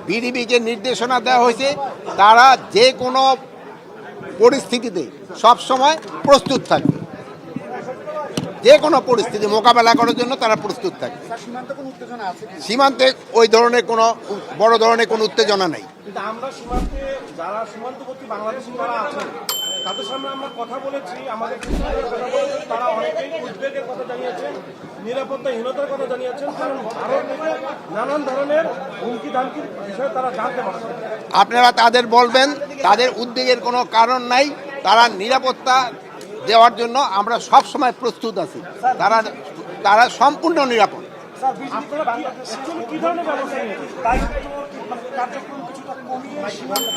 বিডিবিকে নির্দেশনা দেওয়া হয়েছে তারা যে কোনো পরিস্থিতিতে সবসময় প্রস্তুত থাকবে, যে কোনো পরিস্থিতি মোকাবেলা করার জন্য তারা প্রস্তুত থাকে। সীমান্তে ওই ধরনের কোনো বড় ধরনের কোনো উত্তেজনা নেই। কিন্তু আমরা সীমান্তে যারা সীমান্তবর্তী বাংলাদেশি যারা আছেন তাদের সামনে আমরা কথা বলেছি, আমাদের তারা অনেকেই উদ্বেগের কথা জানিয়েছেন, নিরাপত্তাহীনতার কথা জানিয়েছেন, কারণ ভারত থেকে নানান ধরনের হুমকি ধামকির বিষয়ে তারা জানতে পারছেন। আপনারা তাদের বলবেন তাদের উদ্বেগের কোনো কারণ নাই, তারা নিরাপত্তা দেওয়ার জন্য আমরা সব সময় প্রস্তুত আছি, তারা সম্পূর্ণ নিরাপদ। কি ধরনের ব্যবস্থা নিয়েছে? দায়িত্ব কার্যক্রম কিছুটা কমিয়ে সীমান্ত